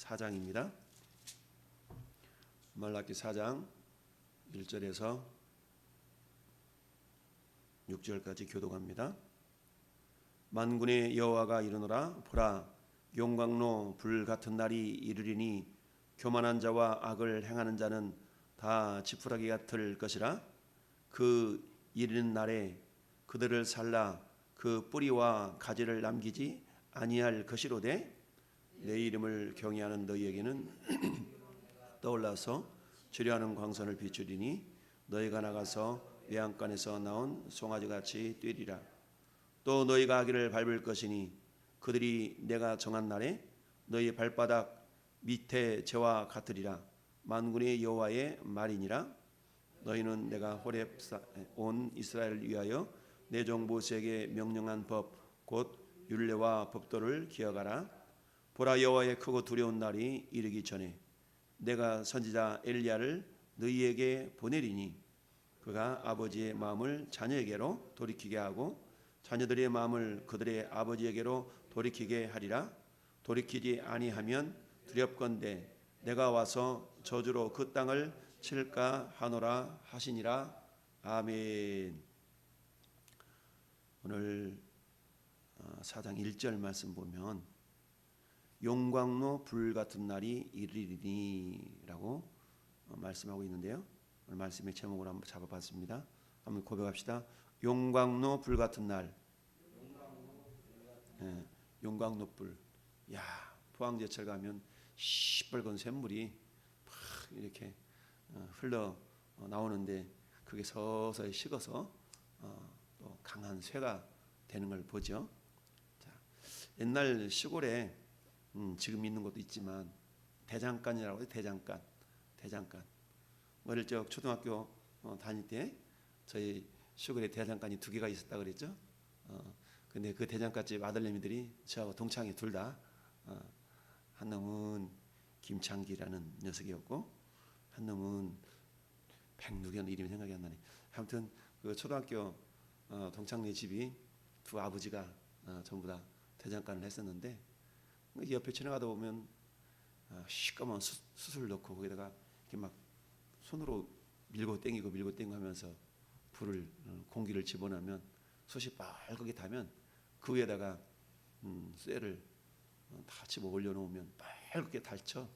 4장입니다. 말라기 4장 1절에서 6절까지 교독합니다. 만군의 여호와가 이르노라. 보라, 용광로 불 같은 날이 이르리니 교만한 자와 악을 행하는 자는 다 지푸라기 같을 것이라. 그 이르는 날에 그들을 살라 그 뿌리와 가지를 남기지 아니할 것이로되, 내 이름을 경외하는 너희에게는 떠올라서 주려하는 광선을 비추리니 너희가 나가서 외양간에서 나온 송아지같이 뛰리라. 또 너희가 아기를 밟을 것이니 그들이 내가 정한 날에 너희 발바닥 밑에 재와 같으리라. 만군의 여호와의 말이니라. 너희는 내가 호렙 온 이스라엘을 위하여 내 종 모세에게 명령한 법 곧 율례와 법도를 기억하라. 보라, 여호와의 크고 두려운 날이 이르기 전에 내가 선지자 엘리야를 너희에게 보내리니 그가 아버지의 마음을 자녀에게로 돌이키게 하고 자녀들의 마음을 그들의 아버지에게로 돌이키게 하리라. 돌이키지 아니하면 두렵건대 내가 와서 저주로 그 땅을 칠까 하노라 하시니라. 아멘. 오늘 4장 1절 말씀 보면 용광로 불 같은 날이 이르리니라고 말씀하고 있는데요. 오늘 말씀의 제목을 한번 잡아봤습니다. 한번 고백합시다. 용광로 불 같은 날. 용광로 불. 야, 포항제철 가면 시뻘건 샘물이 막 이렇게 흘러 나오는데 그게 서서히 식어서 또 강한 쇠가 되는 걸 보죠. 자, 옛날 시골에 지금 있는 것도 있지만 대장간이라고 해요. 대장간. 어릴 적 초등학교 다닐 때 저희 시골에 대장간이 2개가 있었다 그랬죠. 근데 그 대장간집 아들내미들이 저하고 동창이 둘 다 한 놈은 김창기라는 녀석이었고 한 놈은 백누견, 이름이 생각이 안 나네. 아무튼 그 초등학교 동창네 집이 두 아버지가 전부 다 대장간을 했었는데 옆에 지나가다 보면 시꺼먼 숯을 넣고 거기다가 이렇게 막 손으로 밀고 땡기고 하면서 불을 공기를 집어넣으면 숯이 빨갛게 타면 그 위에다가 쇠를 다 집어 올려놓으면 빨갛게 달쳐.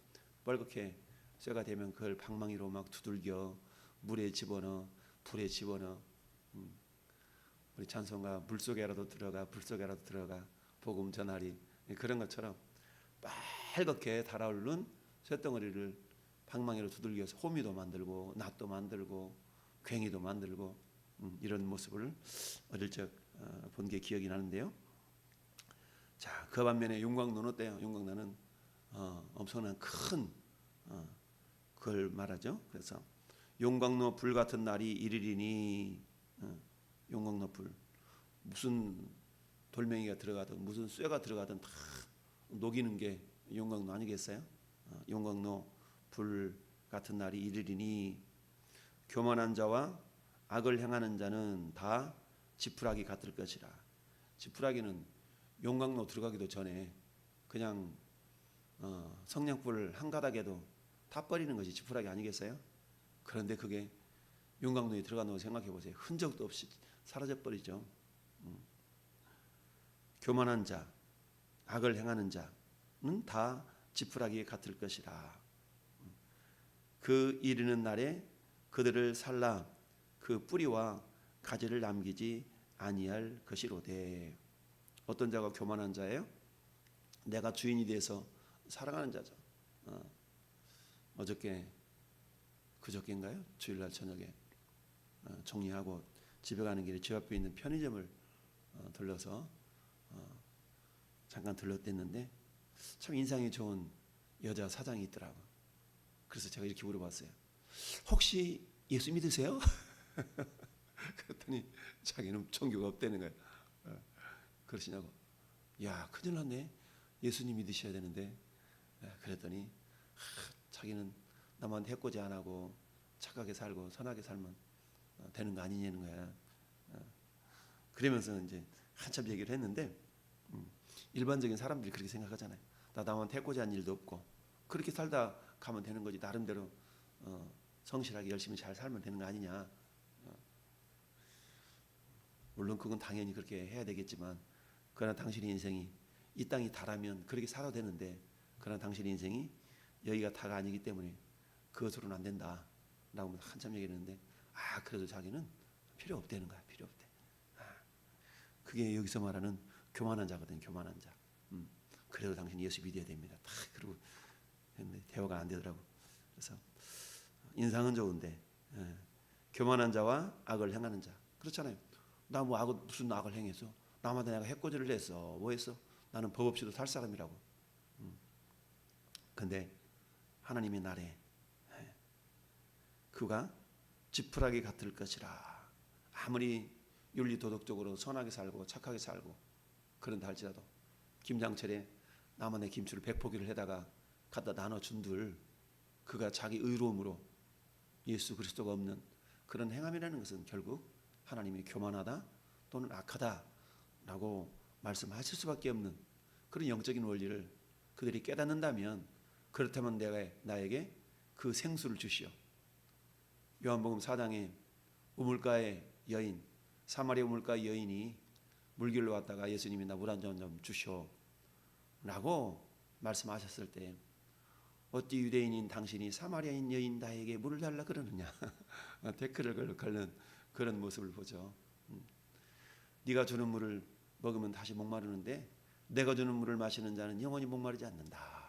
빨갛게 쇠가 되면 그걸 방망이로 막 두들겨 물에 집어넣어, 불에 집어넣어. 우리 찬송가 물속에라도 들어가, 불속에라도 들어가, 복음 전하리. 그런 것처럼 빨갛게 달아오르는 쇳덩어리를 방망이로 두들겨서 호미도 만들고 낫도 만들고 괭이도 만들고 이런 모습을 어릴 적 본 게 기억이 나는데요. 자, 그 반면에 용광로는 어때요? 용광로는 엄청난 큰 그걸 말하죠. 그래서 용광로 불 같은 날이 이르리니, 용광로 불, 무슨 돌멩이가 들어가든 무슨 쇠가 들어가든 다 녹이는 게 용광로 아니겠어요? 용광로 불 같은 날이 이르리니 교만한 자와 악을 행하는 자는 다 지푸라기 같을 것이라. 지푸라기는 용광로 들어가기도 전에 그냥 성냥불 한 가닥에도 다 버리는 것이 지푸라기 아니겠어요? 그런데 그게 용광로에 들어가는 거 생각해 보세요. 흔적도 없이 사라져 버리죠. 교만한 자, 악을 행하는 자는 다 지푸라기 같을 것이라. 그 이르는 날에 그들을 살라 그 뿌리와 가지를 남기지 아니할 것이로되. 어떤 자가 교만한 자예요? 내가 주인이 돼서 살아가는 자죠. 그저께인가요? 주일날 저녁에 정리하고 집에 가는 길에 집 앞에 있는 편의점을 들러서 잠깐 들렀댔는데 참 인상이 좋은 여자 사장이 있더라고. 그래서 제가 이렇게 물어봤어요. 혹시 예수 믿으세요? 그랬더니 자기는 종교가 없다는 거예요. 그러시냐고. 야, 큰일 났네. 예수님 믿으셔야 되는데. 그랬더니 자기는 남한테 해코지 안 하고 착하게 살고 선하게 살면 되는 거 아니냐는 거야. 그러면서 이제 한참 얘기를 했는데 일반적인 사람들이 그렇게 생각하잖아요. 나 남한테 해코지 한 일도 없고 그렇게 살다 가면 되는 거지. 나름대로 성실하게 열심히 잘 살면 되는 거 아니냐. 물론 그건 당연히 그렇게 해야 되겠지만, 그러나 당신의 인생이 이 땅이 다라면 그렇게 살아도 되는데, 그러나 당신의 인생이 여기가 다가 아니기 때문에 그것으로는 안 된다 라고 한참 얘기했는데, 그래도 자기는 필요 없다는 거야. 필요 없대. 그게 여기서 말하는 교만한 자거든. 교만한 자. 그래도 당신 예수 믿어야 됩니다. 그리고 했는데 대화가 안 되더라고. 그래서 인상은 좋은데 교만한 자와 악을 행하는 자. 그렇잖아요. 나 뭐 무슨 악을 행했어? 남한테 내가 해코지를 했어. 뭐 했어? 나는 법 없이도 살 사람이라고. 근데 하나님의 날에 그가 지푸라기 같을 것이라. 아무리 윤리 도덕적으로 선하게 살고 착하게 살고 그런다 할지라도, 김장철에 남한테 김치를 100포기를 해다가 갖다 나눠준들, 그가 자기 의로움으로 예수 그리스도가 없는 그런 행함이라는 것은 결국 하나님이 교만하다 또는 악하다라고 말씀하실 수밖에 없는 그런 영적인 원리를 그들이 깨닫는다면, 그렇다면 나에게 그 생수를 주시오. 요한복음 4장에 우물가의 여인, 사마리아 우물가 여인이 물길로 왔다가 예수님이 나 물 한 잔 좀 주시오 라고 말씀하셨을 때, 어찌 유대인인 당신이 사마리아인 여인 나에게 물을 달라 그러느냐. 태클을 걸는 그런 모습을 보죠. 네가 주는 물을 먹으면 다시 목마르는데 내가 주는 물을 마시는 자는 영원히 목마르지 않는다.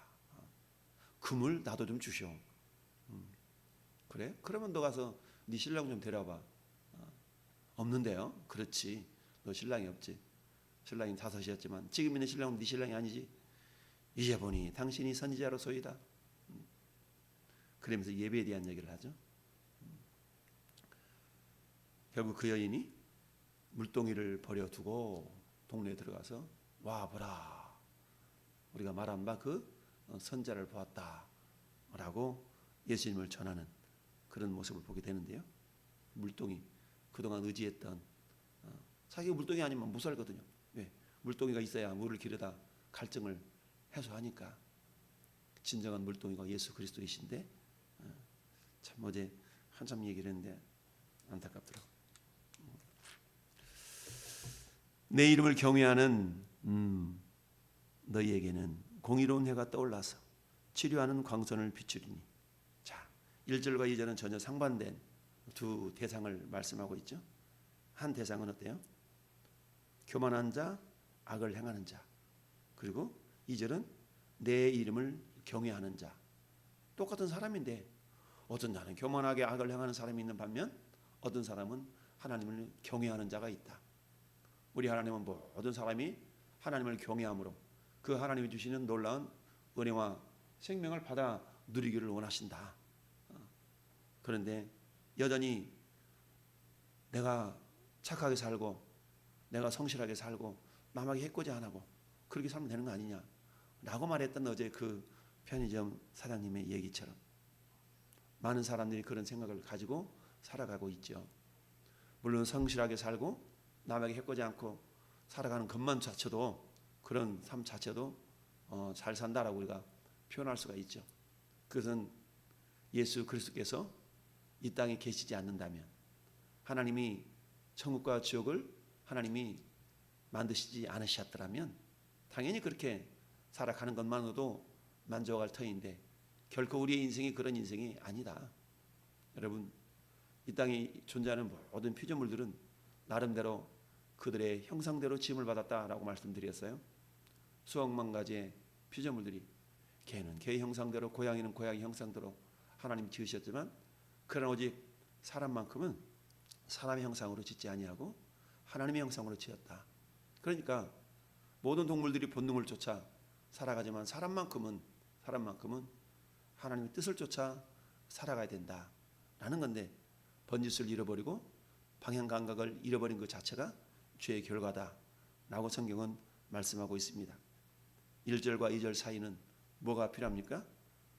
그 물 나도 좀 주시오. 그래? 그러면 너 가서 네 신랑 좀 데려와봐. 없는데요? 그렇지. 너 신랑이 없지. 신랑이 5이었지만 지금 있는 신랑은 네 신랑이 아니지. 이제 보니 당신이 선지자로소이다. 그러면서 예배에 대한 얘기를 하죠. 결국 그 여인이 물동이를 버려두고 동네에 들어가서 와 보라, 우리가 말한 바 그 선자를 보았다 라고 예수님을 전하는 그런 모습을 보게 되는데요. 물동이, 그동안 의지했던, 자기가 물동이 아니면 못 살거든요. 왜? 물동이가 있어야 물을 기르다 갈증을 해소하니까. 진정한 물동이가 예수 그리스도이신데, 참 어제 한참 얘기를 했는데 안타깝더라고. 내 이름을 경외하는 너희에게는 공의로운 해가 떠올라서 치료하는 광선을 비추리니. 자, 1절과 2절은 전혀 상반된 두 대상을 말씀하고 있죠. 한 대상은 어때요? 교만한 자, 악을 행하는 자. 그리고 2절은 내 이름을 경외하는 자. 똑같은 사람인데 어떤 자는 교만하게 악을 행하는 사람이 있는 반면 어떤 사람은 하나님을 경외하는 자가 있다. 우리 하나님은 모든 사람이 하나님을 경외함으로 그 하나님이 주시는 놀라운 은혜와 생명을 받아 누리기를 원하신다. 그런데 여전히 내가 착하게 살고 내가 성실하게 살고 남에게 해코지 안 하고 그렇게 살면 되는 거 아니냐 라고 말했던 어제 그 편의점 사장님의 얘기처럼 많은 사람들이 그런 생각을 가지고 살아가고 있죠. 물론 성실하게 살고 남에게 해코지 않고 살아가는 것만 자체도, 그런 삶 자체도 잘 산다라고 우리가 표현할 수가 있죠. 그것은 예수 그리스도께서 이 땅에 계시지 않는다면, 하나님이 천국과 지옥을 하나님이 만드시지 않으셨더라면 당연히 그렇게 살아가는 것만으로도 만족할 터인데, 결코 우리의 인생이 그런 인생이 아니다. 여러분, 이 땅에 존재하는 모든 피조물들은 나름대로 그들의 형상대로 지음을 받았다라고 말씀드렸어요. 수억만 가지의 피조물들이, 개는 개의 형상대로, 고양이는 고양이 형상대로 하나님이 지으셨지만, 그러나 오직 사람만큼은 사람의 형상으로 짓지 아니하고 하나님의 형상으로 지었다. 그러니까 모든 동물들이 본능을 쫓아 살아가지만 사람만큼은 하나님의 뜻을 쫓아 살아가야 된다라는 건데, 번짓을 잃어버리고 방향 감각을 잃어버린 것 자체가 죄의 결과다라고 성경은 말씀하고 있습니다. 1절과 2절 사이는 뭐가 필요합니까?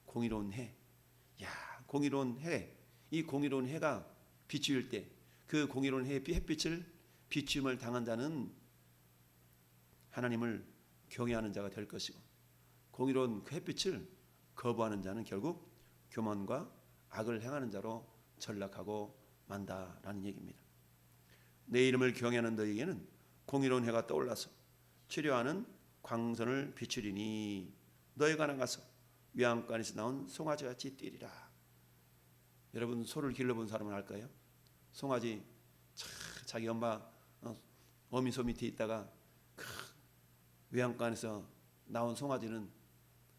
공의로운 해. 공의로운 해. 이 공의로운 해가 비추일 때, 그 공의로운 해의 햇빛을 비춤을 당한 자는 하나님을 경외하는 자가 될 것이고, 공의로운 그 햇빛을 거부하는 자는 결국 교만과 악을 행하는 자로 전락하고 만다라는 얘기입니다. 내 이름을 경외하는 너희에게는 공의로운 해가 떠올라서 치료하는 광선을 비추리니 너희가 나가서 외양간에서 나온 송아지같이 뛰리라. 여러분 소를 길러본 사람은 알까요? 송아지 자기 엄마 어미소 밑에 있다가 외양간에서 나온 송아지는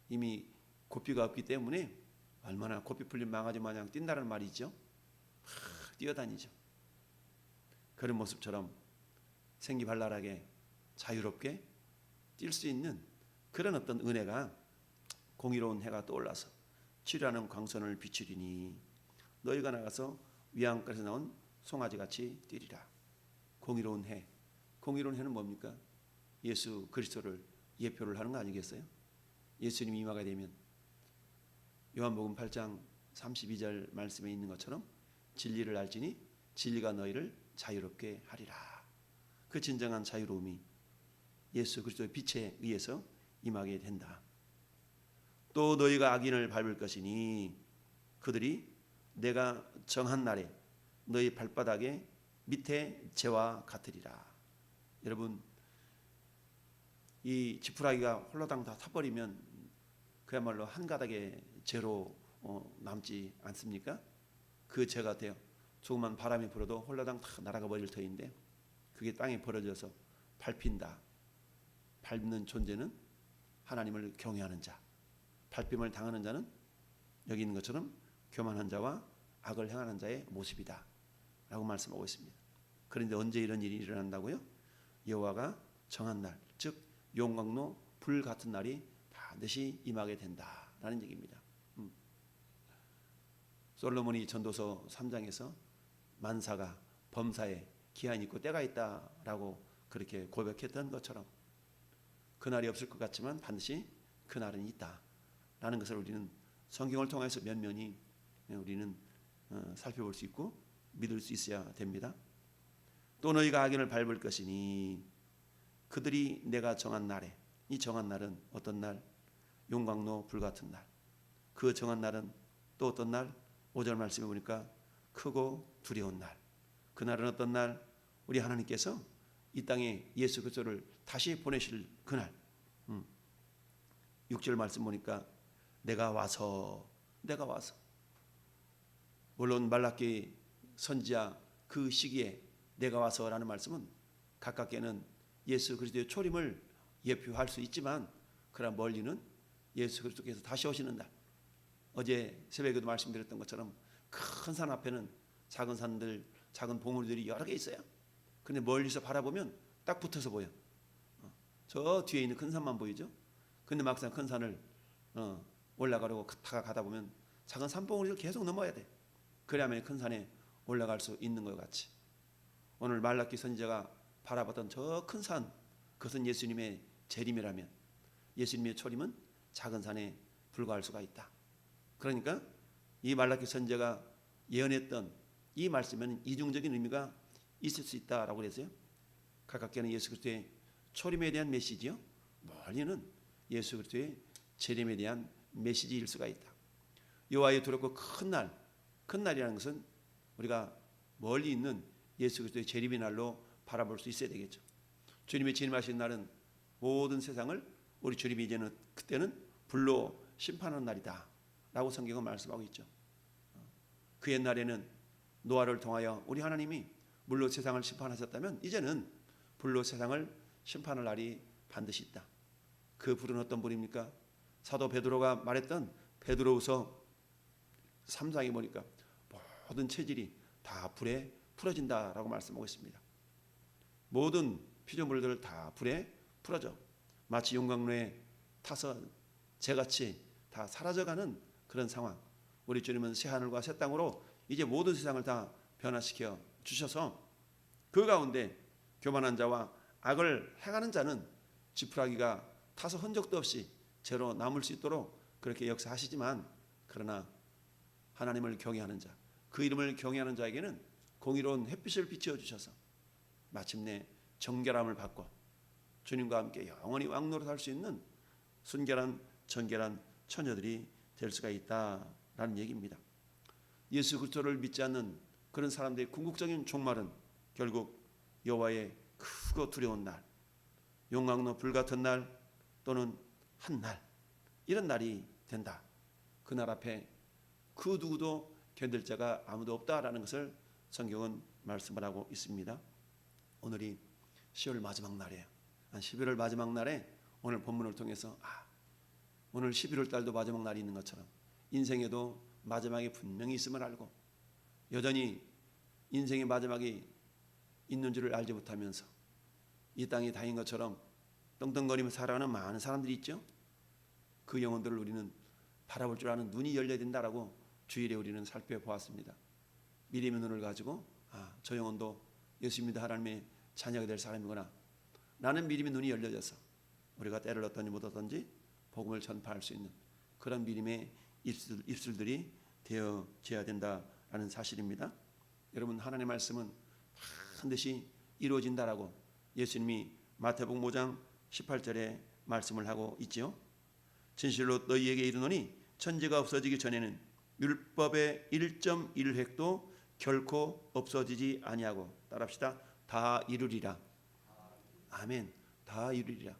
이미 고삐가 없기 때문에 얼마나 고삐 풀린 망아지 마냥 뛴다는 말이죠. 뛰어다니죠. 그런 모습처럼 생기발랄하게 자유롭게 뛸 수 있는 그런 어떤 은혜가 공의로운 해가 떠올라서 치료하는 광선을 비추리니 너희가 나가서 위안가에서 나온 송아지같이 뛰리라. 공의로운 해. 공의로운 해는 뭡니까? 예수 그리스도를 예표를 하는 거 아니겠어요? 예수님이 임하게 되면 요한복음 8장 32절 말씀에 있는 것처럼 진리를 알지니 진리가 너희를 자유롭게 하리라. 그 진정한 자유로움이 예수 그리스도의 빛에 의해서 임하게 된다. 또 너희가 악인을 밟을 것이니 그들이 내가 정한 날에 너희 발바닥에 밑에 재와 같으리라. 여러분 이 지푸라기가 홀라당 다 타버리면 그야말로 한 가닥의 재로 남지 않습니까? 그 재 같아요. 조금만 바람이 불어도 홀라당 다 날아가 버릴 터인데 그게 땅에 벌어져서 밟힌다. 밟는 존재는 하나님을 경외하는 자, 밟힘을 당하는 자는 여기 있는 것처럼 교만한 자와 악을 행하는 자의 모습이다 라고 말씀하고 있습니다. 그런데 언제 이런 일이 일어난다고요? 여호와가 정한 날, 즉 용광로 불 같은 날이 반드시 임하게 된다라는 얘기입니다. 솔로몬이 전도서 3장에서 만사가 범사에 기한이 있고 때가 있다라고 그렇게 고백했던 것처럼 그날이 없을 것 같지만 반드시 그날은 있다라는 것을 우리는 성경을 통해서 면면히 우리는 살펴볼 수 있고 믿을 수 있어야 됩니다. 또 너희가 악인을 밟을 것이니 그들이 내가 정한 날에, 이 정한 날은 어떤 날? 용광로 불 같은 날. 그 정한 날은 또 어떤 날? 5절 말씀에 보니까 크고 두려운 날. 그날은 어떤 날? 우리 하나님께서 이 땅에 예수 그리스도를 다시 보내실 그날. 6절 말씀 보니까 내가 와서 물론 말라기 선지자 그 시기에 내가 와서라는 말씀은 가깝게는 예수 그리스도의 초림을 예표할 수 있지만 그러나 멀리는 예수 그리스도께서 다시 오시는 날. 어제 새벽에도 말씀드렸던 것처럼 큰 산 앞에는 작은 산들, 작은 봉우리들이 여러 개 있어요. 근데 멀리서 바라보면 딱 붙어서 보여. 저 뒤에 있는 큰 산만 보이죠. 근데 막상 큰 산을 올라가려고 가다 보면 작은 산봉우리를 계속 넘어야 돼. 그래야만 큰 산에 올라갈 수 있는 것 같이 오늘 말라기 선지자가 바라봤던 저 큰 산, 그것은 예수님의 재림이라면 예수님의 초림은 작은 산에 불과할 수가 있다. 그러니까 이 말라기 선지자가 예언했던 이 말씀에는 이중적인 의미가 있을 수 있다라고 그랬어요. 가깝게는 예수 그리스도의 초림에 대한 메시지요, 멀리는 예수 그리스도의 재림에 대한 메시지일 수가 있다. 여호와의 두렵고 큰 날이라는 것은 우리가 멀리 있는 예수 그리스도의 재림의 날로 바라볼 수 있어야 되겠죠. 주님의 재림하신 날은 모든 세상을 우리 주님이 이제는 그때는 불로 심판하는 날이다 라고 성경은 말씀하고 있죠. 그 옛날에는 노아를 통하여 우리 하나님이 물로 세상을 심판하셨다면 이제는 불로 세상을 심판할 날이 반드시 있다. 그 불은 어떤 불입니까? 사도 베드로가 말했던 베드로후서 3장에 보니까 모든 체질이 다 불에 풀어진다라고 말씀하고 있습니다. 모든 피조물들 다 불에 풀어져 마치 용광로에 타서 재같이 다 사라져가는 그런 상황. 우리 주님은 새 하늘과 새 땅으로 이제 모든 세상을 다 변화시켜 주셔서 그 가운데 교만한 자와 악을 행하는 자는 지푸라기가 타서 흔적도 없이 죄로 남을 수 있도록 그렇게 역사하시지만 그러나 하나님을 경외하는 자, 그 이름을 경외하는 자에게는 공의로운 햇빛을 비추어 주셔서 마침내 정결함을 받고 주님과 함께 영원히 왕노릇할 수 있는 순결한 정결한 처녀들이 될 수가 있다라는 얘기입니다. 예수 그리스도를 믿지 않는 그런 사람들의 궁극적인 종말은 결국 여호와의 크고 두려운 날, 용광로 불같은 날 또는 한 날, 이런 날이 된다. 그 날 앞에 그 누구도 견딜 자가 아무도 없다라는 것을 성경은 말씀을 하고 있습니다. 오늘이 10월 마지막 날이에요. 11월 마지막 날에 오늘 본문을 통해서 오늘 11월 달도 마지막 날이 있는 것처럼 인생에도 마지막이 분명히 있음을 알고 여전히 인생의 마지막이 있는 줄을 알지 못하면서 이 땅이 다인 것처럼 떵떵거리며 살아가는 많은 사람들이 있죠. 그 영혼들을 우리는 바라볼 줄 아는 눈이 열려야 된다라고 주일에 우리는 살펴보았습니다. 믿음의 눈을 가지고 저 영혼도 예수 믿는 하나님의 자녀가 될 사람이구나. 나는 믿음의 눈이 열려져서 우리가 때를 얻든지 못 얻든지 복음을 전파할 수 있는 그런 믿음의 입술들이 되어져야 된다라는 사실입니다. 여러분, 하나님의 말씀은 반드시 이루어진다라고 예수님이 마태복음 5장 18절에 말씀을 하고 있죠. 진실로 너희에게 이르노니 천지가 없어지기 전에는 율법의 1.1획도 결코 없어지지 아니하고, 따라합시다. 다 이루리라. 아멘. 다 이루리라.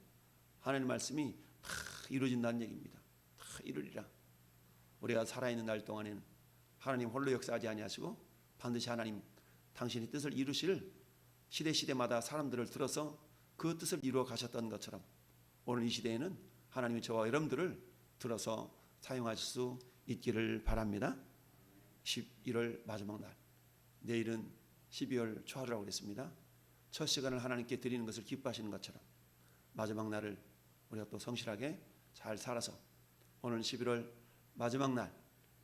하나님의 말씀이 다 이루어진다는 얘기입니다. 다 이루리라. 우리가 살아있는 날 동안에는 하나님 홀로 역사하지 아니하시고 반드시 하나님 당신의 뜻을 이루실 시대마다 사람들을 들어서 그 뜻을 이루어 가셨던 것처럼 오늘 이 시대에는 하나님이 저와 여러분들을 들어서 사용하실 수 있기를 바랍니다. 11월 마지막 날, 내일은 12월 초하루라고 그랬습니다. 첫 시간을 하나님께 드리는 것을 기뻐하시는 것처럼 마지막 날을 우리가 또 성실하게 잘 살아서 오늘 11월 마지막 날,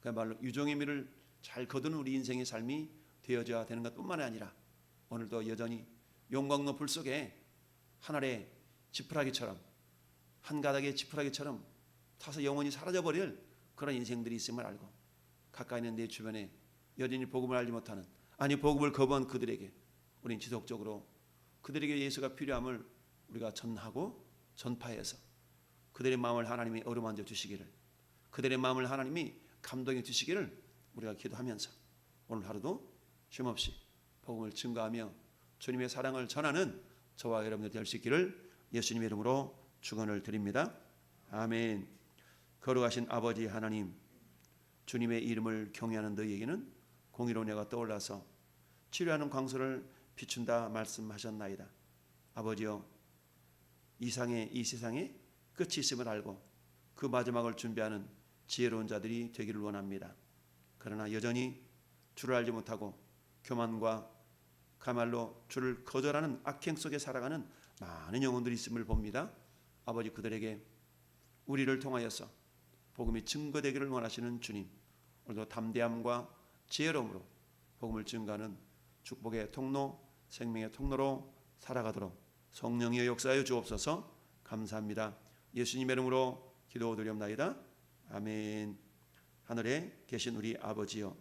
그야말로 유종의 미를 잘 거두는 우리 인생의 삶이 되어져야 되는 것뿐만 아니라 오늘도 여전히 용광로 불 속에 하늘의 지푸라기처럼, 한 가닥의 지푸라기처럼 타서 영원히 사라져버릴 그런 인생들이 있음을 알고 가까이 있는 내 주변에 여전히 복음을 알지 못하는, 복음을 거부한 그들에게 우리는 지속적으로 그들에게 예수가 필요함을 우리가 전하고 전파해서 그들의 마음을 하나님이 어루만져 주시기를, 그들의 마음을 하나님이 감동해 주시기를 우리가 기도하면서 오늘 하루도 쉼없이 복음을 증거하며 주님의 사랑을 전하는 저와 여러분들 될 수 있기를 예수님의 이름으로 축원을 드립니다. 아멘. 거룩하신 아버지 하나님, 주님의 이름을 경외하는 너희에게는 공의로운 해가 떠올라서 치료하는 광선을 비춘다 말씀하셨나이다. 아버지여, 이 세상에 끝이 있음을 알고 그 마지막을 준비하는 지혜로운 자들이 되기를 원합니다. 그러나 여전히 주를 알지 못하고 교만과 가말로 주를 거절하는 악행 속에 살아가는 많은 영혼들이 있음을 봅니다. 아버지, 그들에게 우리를 통하여서 복음이 증거되기를 원하시는 주님, 오늘도 담대함과 지혜로움으로 복음을 증거하는 축복의 통로, 생명의 통로로 살아가도록 성령의 역사하여 주옵소서. 감사합니다. 예수님의 이름으로 기도드리옵나이다. 아멘. 하늘에 계신 우리 아버지여,